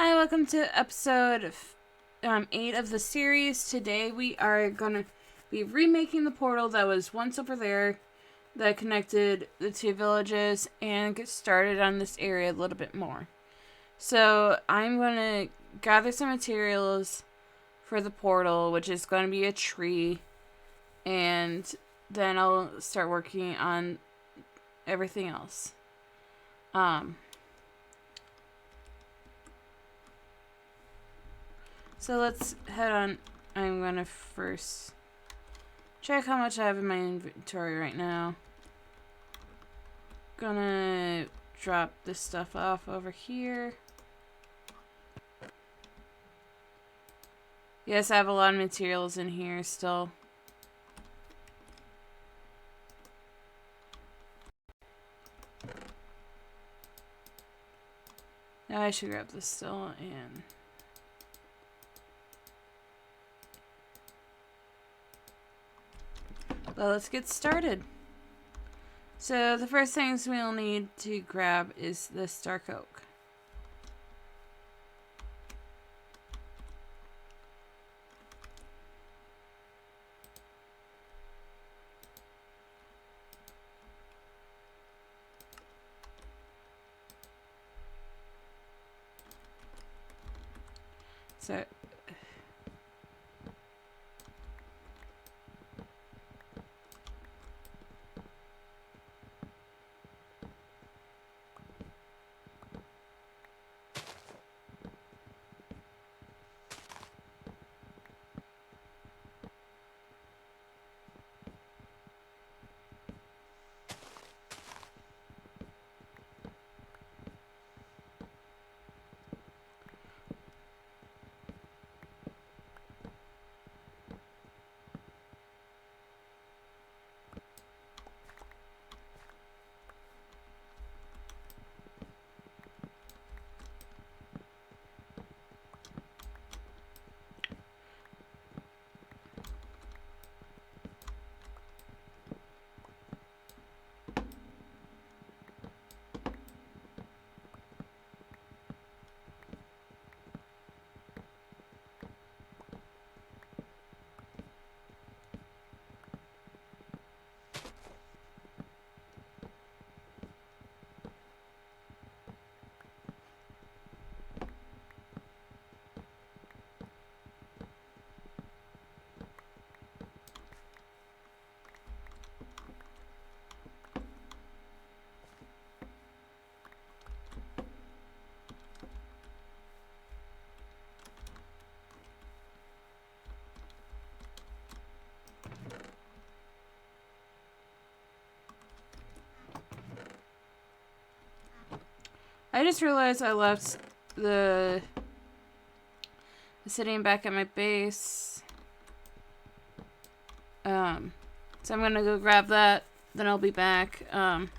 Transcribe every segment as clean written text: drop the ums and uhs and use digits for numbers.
Hi, welcome to episode 8 of the series. Today we are going to be remaking the portal that was once over there that connected the two villages and get started on this area a little bit more. So I'm going to gather some materials for the portal, which is going to be a tree, and then I'll start working on everything else. So let's head on. I'm going to first check how much I have in my inventory right now. Gonna drop this stuff off over here. Yes, I have a lot of materials in here still. Now I should grab this still and... Well, let's get started. So the first things we'll need to grab is this dark oak. So I just realized I left the sitting back at my base. So I'm gonna go grab that. Then I'll be back when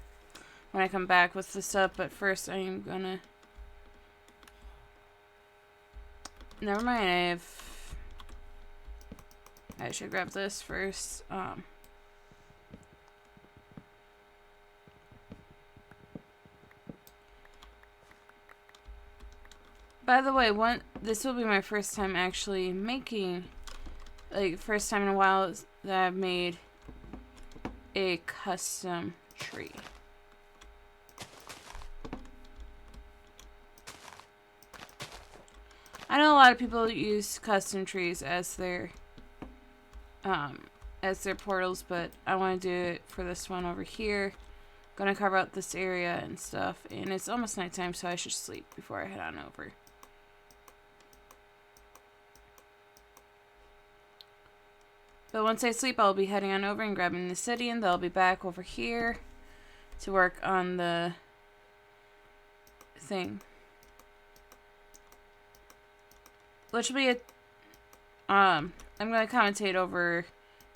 I come back with the stuff. But first, I am gonna. Never mind. I should grab this first. By the way, this will be my first time actually making, like, first time in a while that I've made a custom tree. I know a lot of people use custom trees as their portals, but I want to do it for this one over here. Gonna carve out this area and stuff, and it's almost nighttime, so I should sleep before I head on over. But once I sleep, I'll be heading on over and grabbing the city, and they'll be back over here to work on the thing. Which will be I'm going to commentate over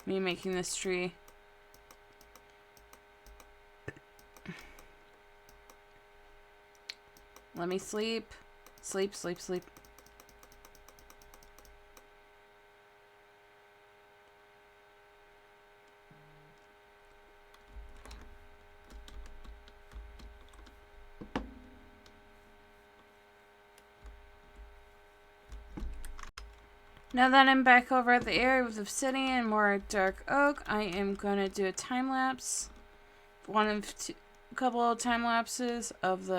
me making this tree. Let me sleep. Sleep, sleep, sleep. Now that I'm back over at the area with obsidian and more dark oak, I am going to do a time lapse. A couple of time lapses of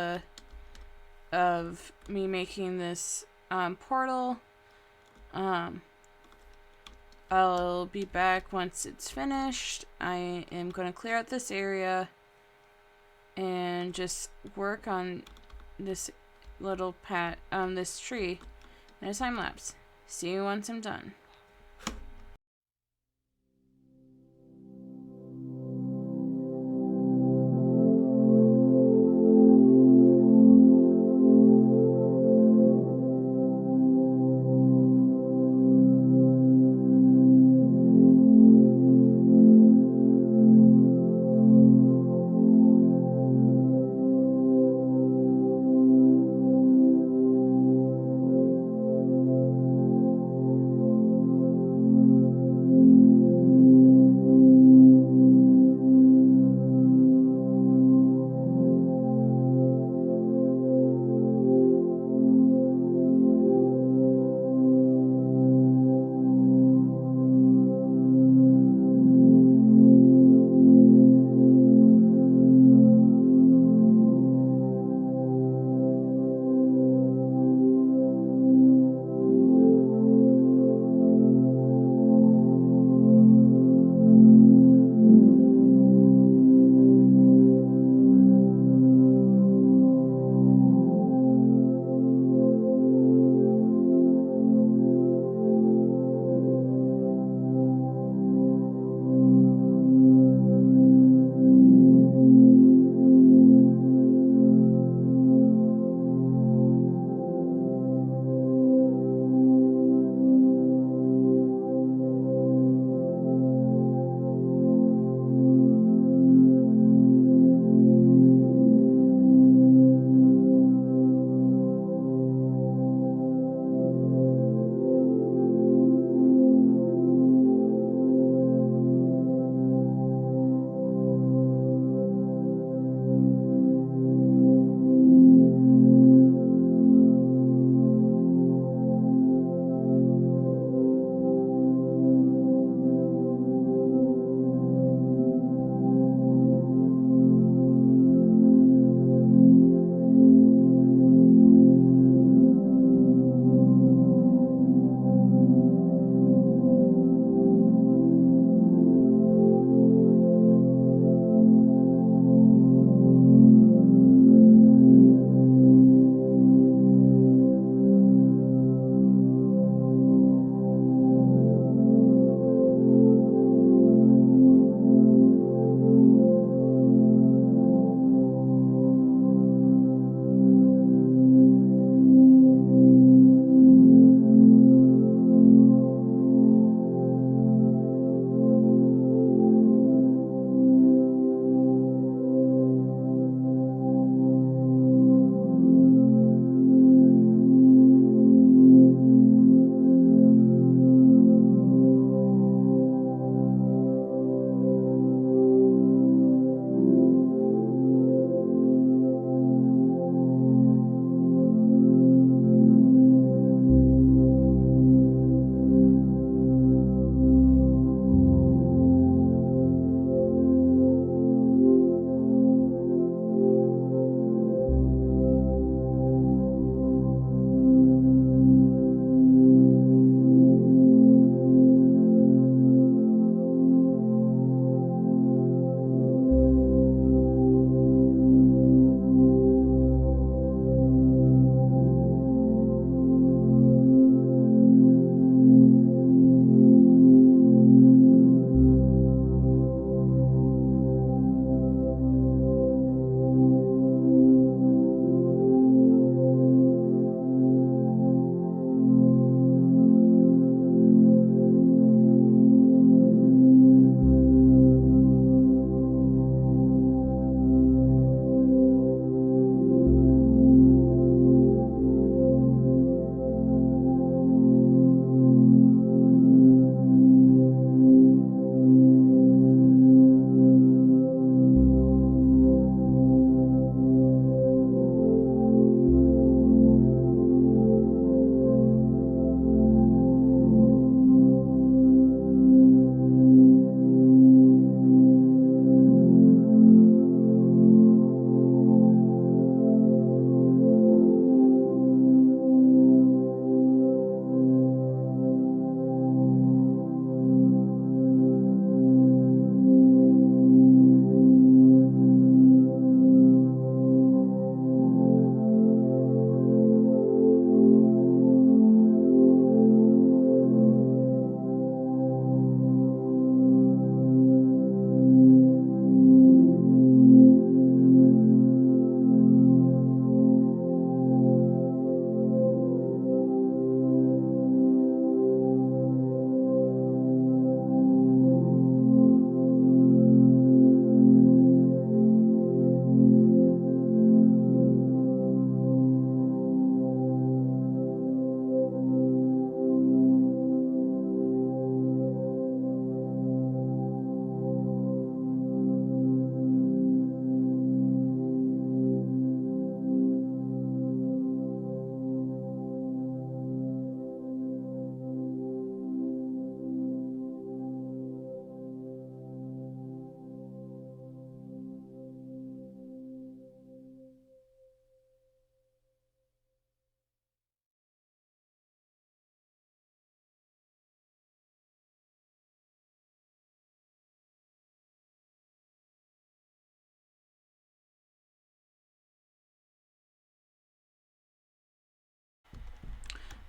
me making this portal. I'll be back once it's finished. I am going to clear out this area and just work on this little this tree in a time lapse. See you once I'm done.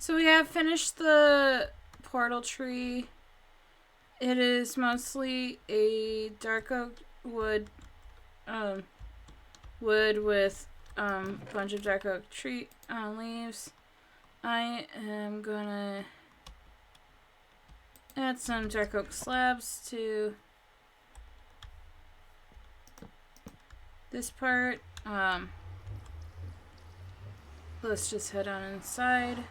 So we have finished the portal tree. It is mostly a dark oak wood, wood with a bunch of dark oak tree leaves. I am gonna add some dark oak slabs to this part. Let's just head on inside.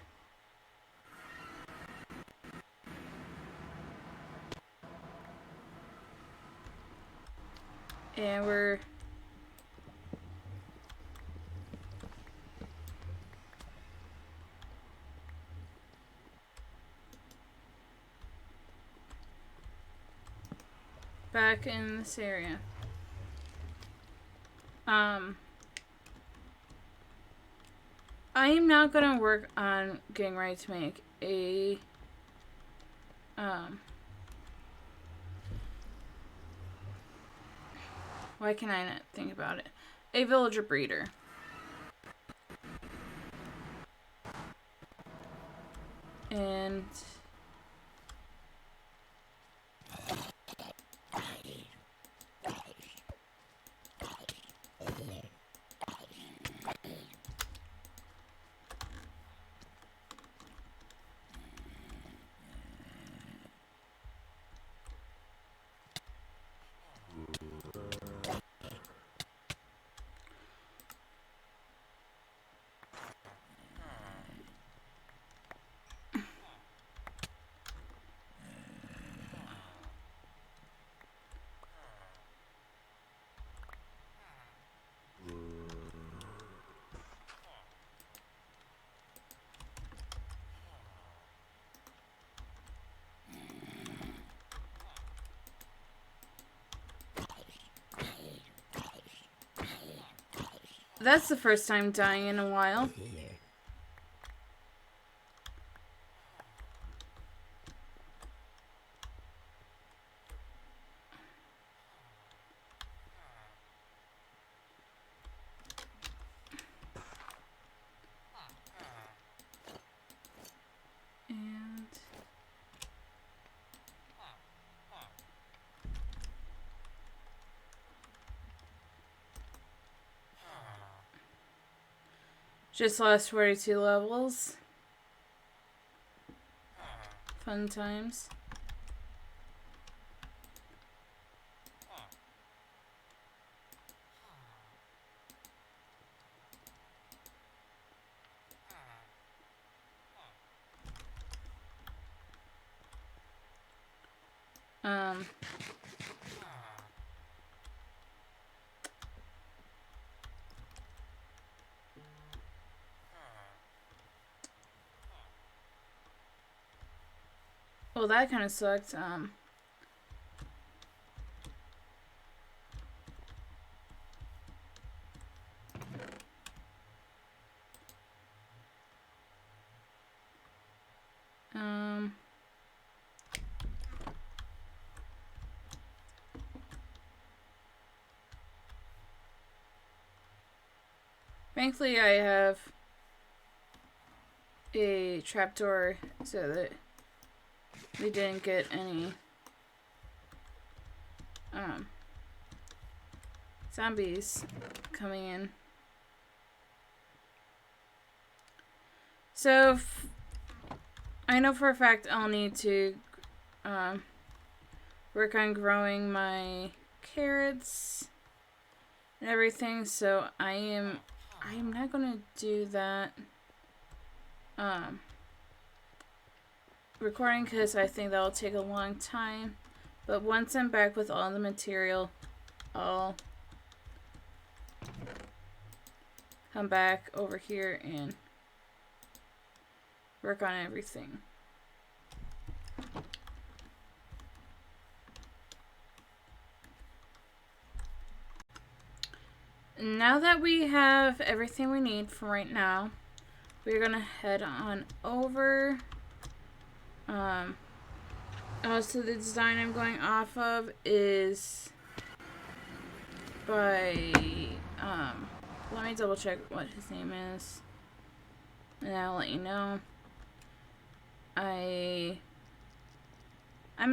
And we're back in this area. I am now gonna work on getting ready to make a why can I not think about it? A villager breeder. And that's the first time dying in a while. And just lost 42 levels. Fun times. Well, that kind of sucked. Thankfully, I have a trapdoor so that we didn't get any zombies coming in. So I know for a fact I'll need to work on growing my carrots and everything, so I am not gonna do that recording because I think that'll take a long time. But once I'm back with all the material, I'll come back over here and work on everything. Now that we have everything we need for right now, we're gonna head on over. So the design I'm going off of is by let me double check what his name is, and I'll let you know. I'm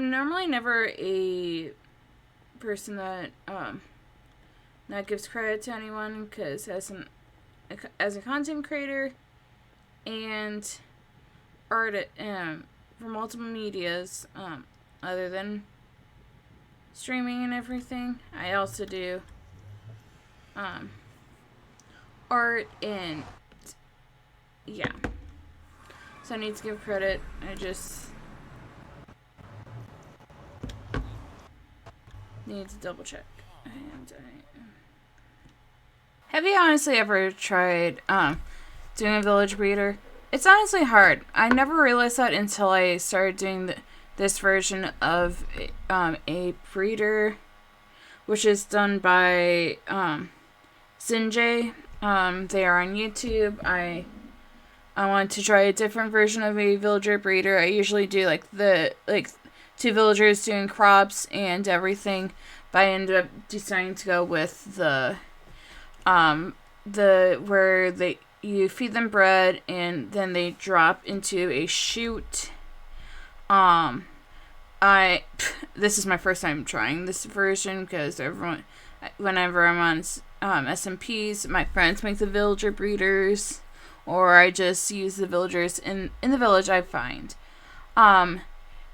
normally never a person that gives credit to anyone, because as a content creator and for multiple medias, other than streaming and everything, I also do art, and yeah. So I need to give credit. I just need to double check. Have you honestly ever tried doing a village breeder? It's honestly hard. I never realized that until I started doing this version of a breeder, which is done by Zinjay. They are on YouTube. I want to try a different version of a villager breeder. I usually do like two villagers doing crops and everything, but I ended up deciding to go with the where you feed them bread and then they drop into a chute. This is my first time trying this version, because whenever I'm on SMPs, my friends make the villager breeders, or I just use the villagers in the village I find.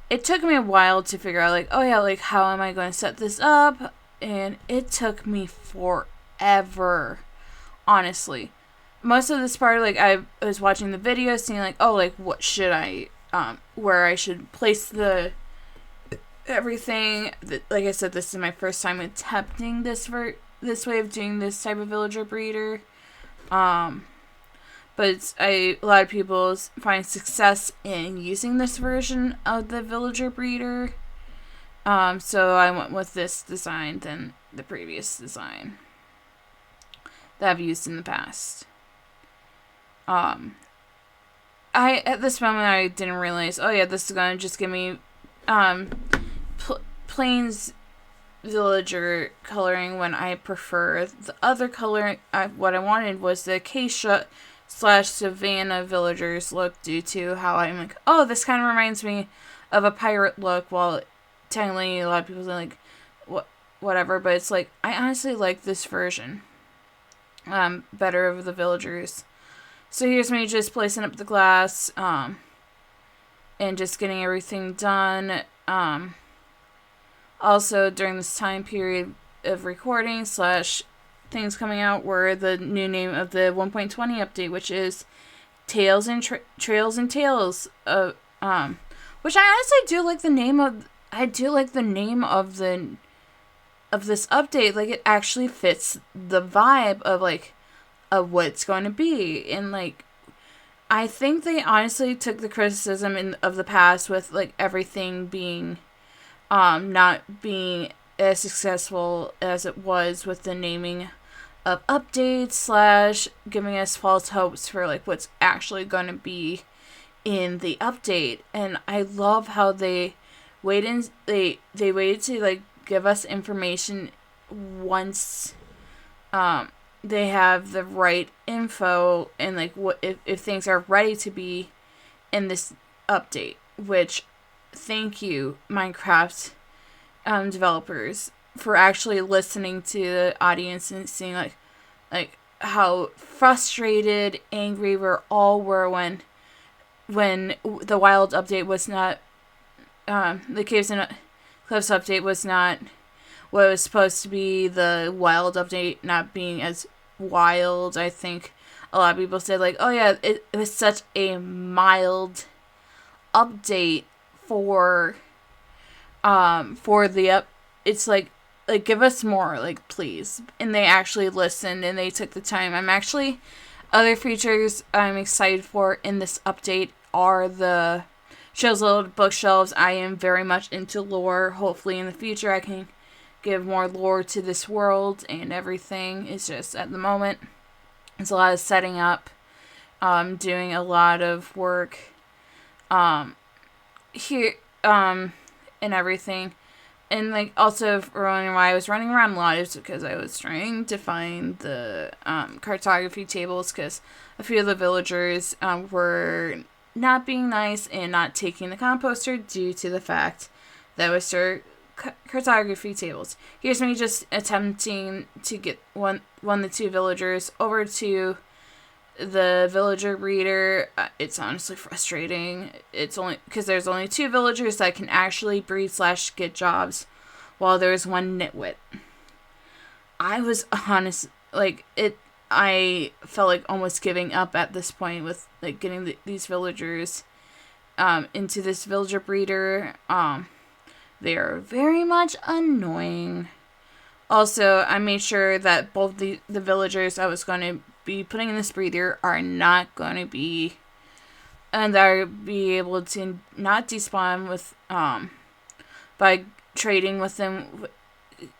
It took me a while to figure out, how am I going to set this up? And it took me forever, honestly. Most of this part, I was watching the video, seeing, what should I, where I should place the everything. Like I said, this is my first time attempting this way of doing this type of villager breeder. But a lot of people find success in using this version of the villager breeder. So I went with this design than the previous design that I've used in the past. At this moment I didn't realize, this is gonna just give me plains villager coloring, when I prefer the other color. What I wanted was the acacia / Savannah villagers look, due to how I'm like, this kind of reminds me of a pirate look, while technically a lot of people say whatever, but it's I honestly like this version better of the villagers. So here's me just placing up the glass and just getting everything done. Also, during this time period of recording / things coming out, were the new name of the 1.20 update, which is Trails and Tales of which I honestly do like the name of. I do like the name of this update. It actually fits the vibe of of what it's going to be, and I think they honestly took the criticism of the past with everything being not being as successful as it was with the naming of updates / giving us false hopes for what's actually going to be in the update. And I love how they waited to give us information once they have the right info, and what if things are ready to be in this update. Which, thank you, Minecraft developers, for actually listening to the audience and seeing how frustrated, angry we all were when the wild update was not the Caves and Cliffs update was not what it was supposed to be. The wild update not being as wild. I think a lot of people said it was such a mild update for the it's give us more, please. And they actually listened and they took the time. Other features I'm excited for in this update are the chiseled bookshelves. I am very much into lore. Hopefully in the future I can give more lore to this world and everything. It's just, at the moment, it's a lot of setting up, doing a lot of work here and everything. And also, why I was running around a lot is because I was trying to find the cartography tables, because a few of the villagers were not being nice and not taking the composter due to the fact that was their cartography tables. Here's me just attempting to get one of the two villagers over to the villager breeder. It's honestly frustrating. It's only because there's only two villagers that can actually breed / get jobs, while there's one nitwit. I was honest, like it. I felt like almost giving up at this point with like getting these villagers into this villager breeder. They are very much annoying. Also, I made sure that both the villagers I was going to be putting in this breeder are not going to be, and are be able to not despawn with by trading with them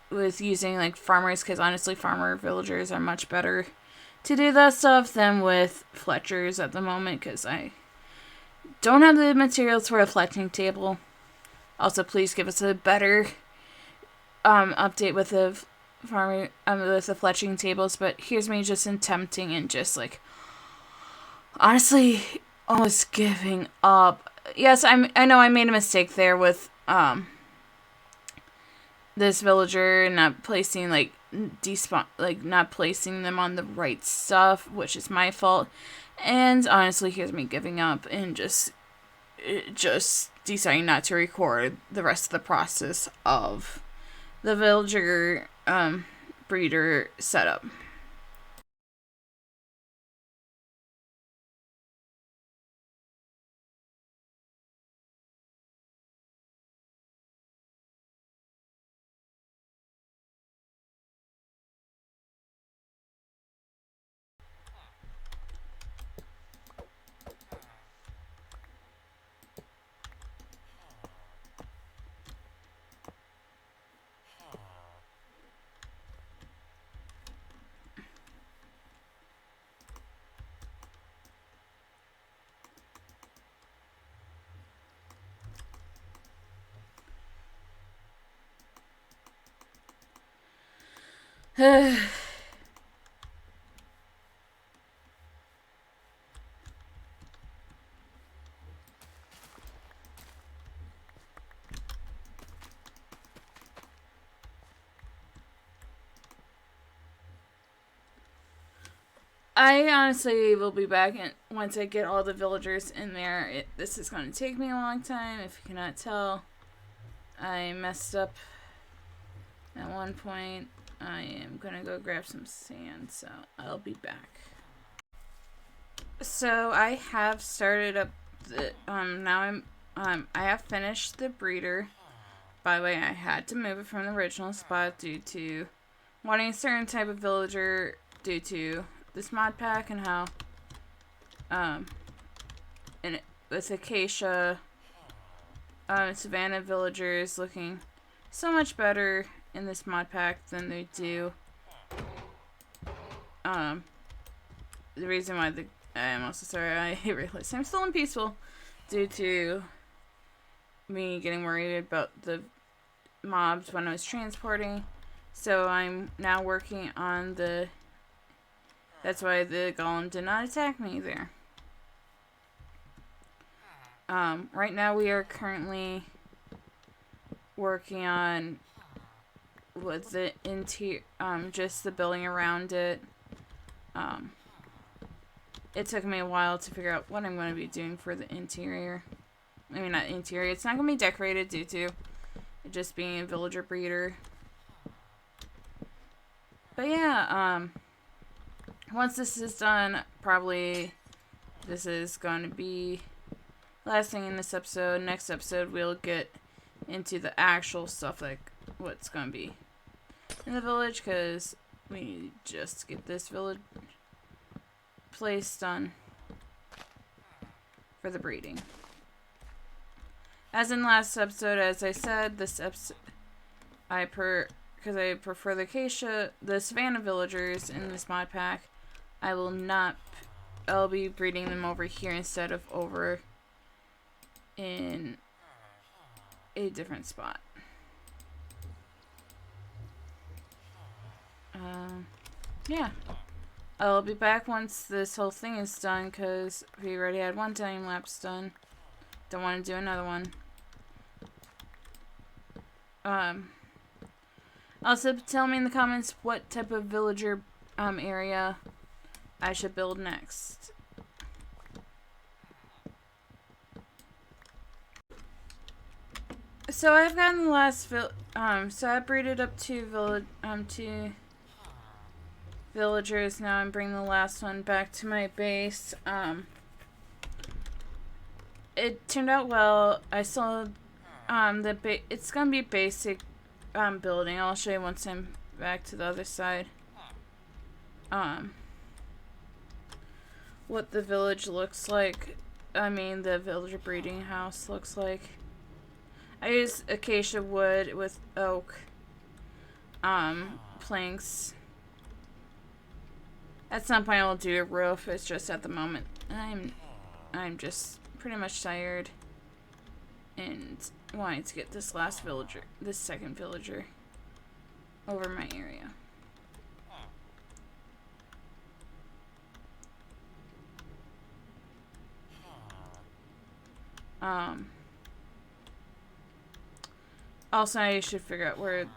with using like farmers, because honestly farmer villagers are much better to do that stuff than with fletchers at the moment, because I don't have the materials for a fletching table. Also, please give us a better update with the farming with the fletching tables. But here's me just attempting and just like honestly almost giving up. Yes, I know I made a mistake there with this villager not placing like not placing them on the right stuff, which is my fault. And honestly, here's me giving up and just deciding not to record the rest of the process of the villager breeder setup. I honestly will be back once I get all the villagers in there. This is going to take me a long time. If you cannot tell, I messed up at one point. I am going to go grab some sand, so I'll be back. So I have started up the now I have finished the breeder. By the way, I had to move it from the original spot due to wanting a certain type of villager due to this mod pack and how and with acacia savannah villagers looking so much better in this mod pack than they do the reason why I'm also sorry I realized I'm still in peaceful due to me getting worried about the mobs when I was transporting. So I'm now working on the that's why the golem did not attack me there. Right now we are currently working on with the interior, just the building around it. It took me a while to figure out what I'm going to be doing for the interior. I mean, not interior. It's not going to be decorated due to it just being a villager breeder. But yeah, once this is done, probably this is going to be last thing in this episode. Next episode, we'll get into the actual stuff, like what's going to be in the village, because we need just to get this village place done for the breeding. As in last episode, as I said, this episode, because I prefer the acacia, the savannah villagers in this mod pack, I'll be breeding them over here instead of over in a different spot. Yeah. I'll be back once this whole thing is done, because we already had one time lapse done. Don't want to do another one. Also, tell me in the comments what type of villager area I should build next. So I've gotten the last so I breeded up two villagers. Now I'm bringing the last one back to my base. It turned out well. I saw it's gonna be basic building. I'll show you once I'm back to the other side. What the village looks like. I mean, the villager breeding house looks like. I use acacia wood with oak planks. At some point I'll do a roof. It's just at the moment I'm just pretty much tired and wanting to get this second villager over my area. Also, I should figure out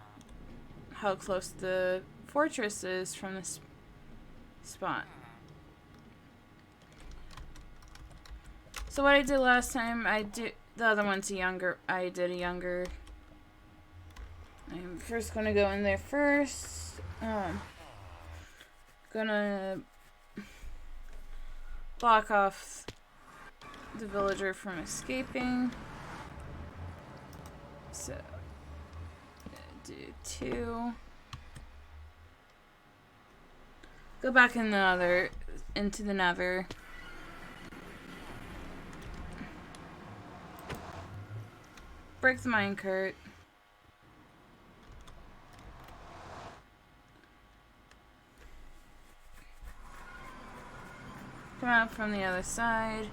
how close the fortress is from this spot. So what I did last time, the other one's I did a younger. I'm first gonna go in there first. Gonna block off the villager from escaping. So do 2. Go back into the nether. Break the minecart. Come out from the other side.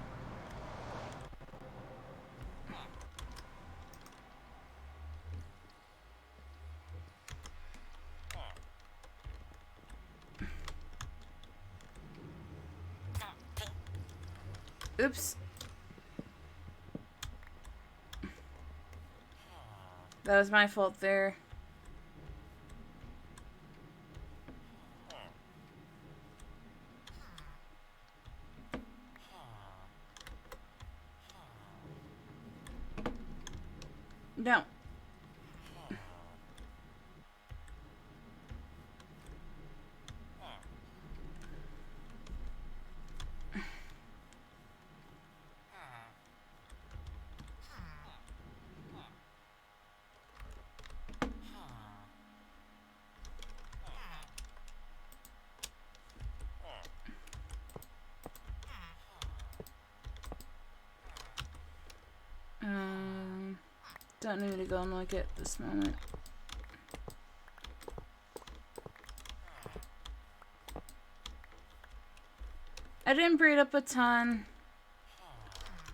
Oops. That was my fault there. No. Don't need to go and look at this moment. I didn't breed up a ton,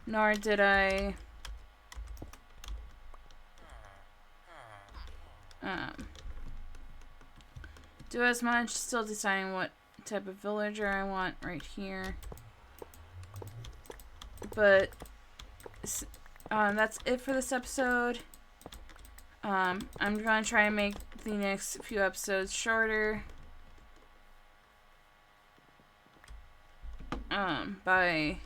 nor did I do as much. Still deciding what type of villager I want right here. But that's it for this episode. I'm gonna try and make the next few episodes shorter. By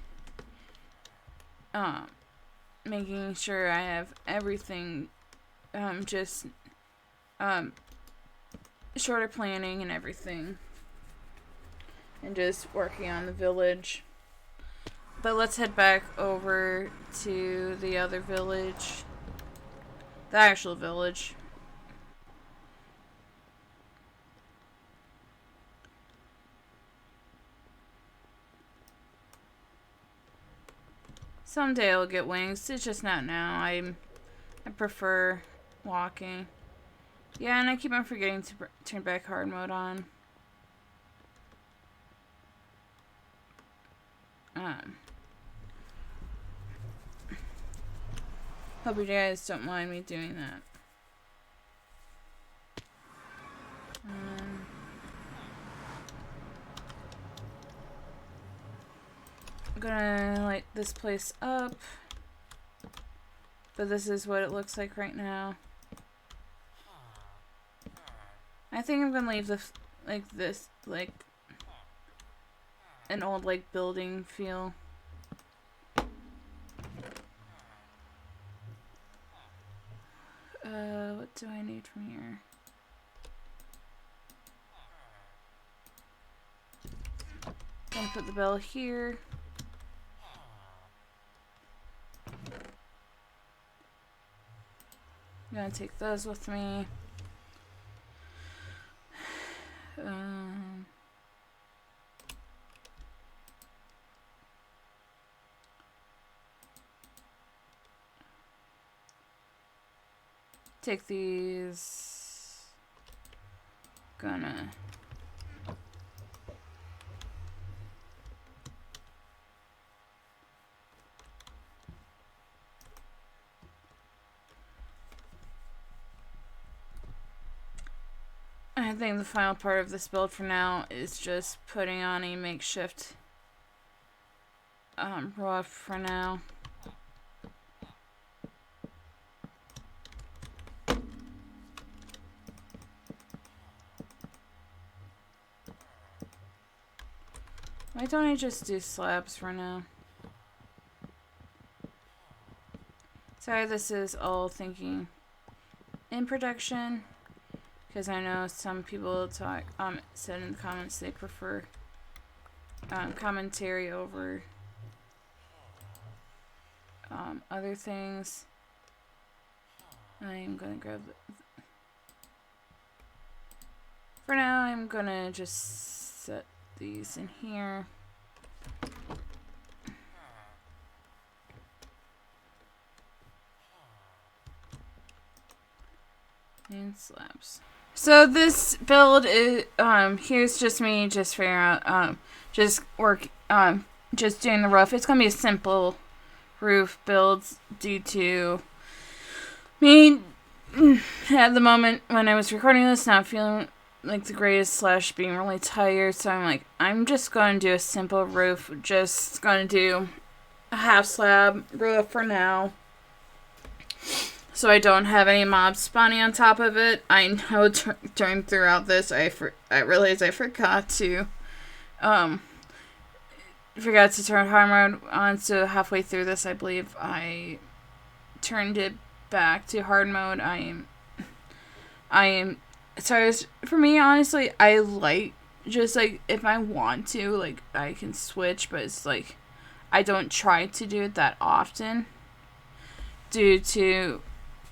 making sure I have everything, shorter planning and everything, and just working on the village. But let's head back over to the other village. The actual village. Someday I'll get wings. It's just not now. I prefer walking. Yeah, and I keep on forgetting to turn back hard mode on. Hope you guys don't mind me doing that. gonna light this place up. But this is what it looks like right now. I think I'm gonna leave this like an old like building feel. What do I need from here? Gonna put the bell here. I'm gonna take those with me. Take these. Gonna I think the final part of this build for now is just putting on a makeshift roof for now. Why don't I just do slabs for now? Sorry, this is all thinking in production, because I know some people said in the comments they prefer commentary over other things. I'm gonna grab for now. I'm gonna just set these in here. And slabs. So this build is here's just me just figuring out just doing the roof. It's gonna be a simple roof build due to me at the moment when I was recording this not feeling like the greatest / being really tired, so I'm like, I'm just gonna do a simple roof, just gonna do a half slab roof for now, so I don't have any mobs spawning on top of it. I know throughout this I realized I forgot to turn hard mode on, so halfway through this I believe I turned it back to hard mode. I am so for me, honestly, I like just like if I want to, like I can switch, but it's like I don't try to do it that often due to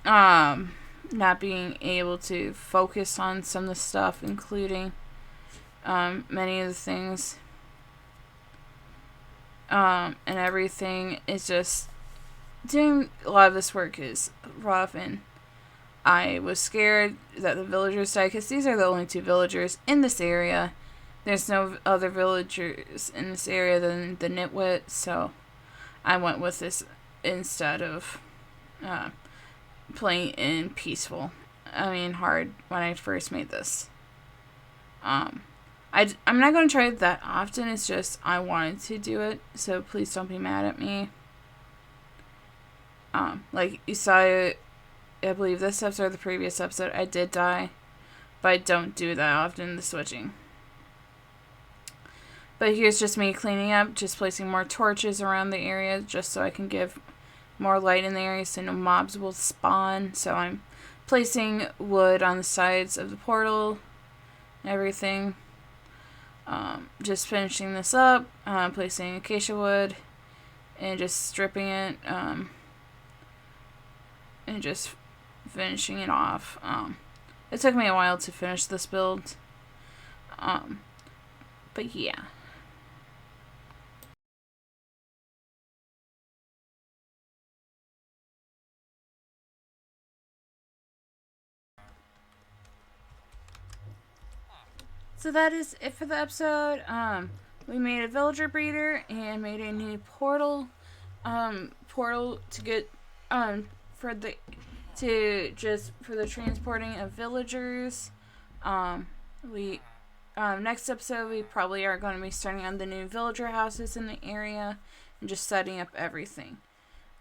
not being able to focus on some of the stuff, including many of the things and everything. Is just doing a lot of this work is rough, and I was scared that the villagers died, because these are the only 2 villagers in this area. There's no other villagers in this area than the Nitwit, so I went with this instead of playing in peaceful. I mean hard when I first made this. I'm not going to try it that often, it's just I wanted to do it, so please don't be mad at me. Like you saw, I believe this episode or the previous episode, I did die, but I don't do that often, the switching. But here's just me cleaning up, just placing more torches around the area, just so I can give more light in the area so no mobs will spawn. So I'm placing wood on the sides of the portal and everything. Just finishing this up, placing acacia wood, and just stripping it, and just finishing it off. It took me a while to finish this build, but yeah. So that is it for the episode. We made a villager breeder and made a new portal to get for the transporting of villagers. Next episode we probably are going to be starting on the new villager houses in the area, and just setting up everything.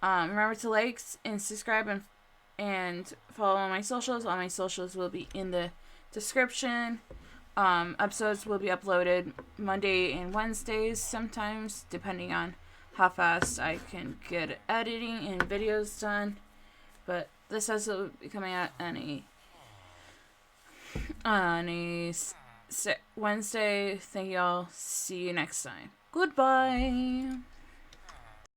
Remember to like and subscribe and follow all my socials. All my socials will be in the description. Episodes will be uploaded Monday and Wednesdays sometimes, depending on how fast I can get editing and videos done. But this episode will be coming out on a Wednesday. Thank you all. See you next time. Goodbye.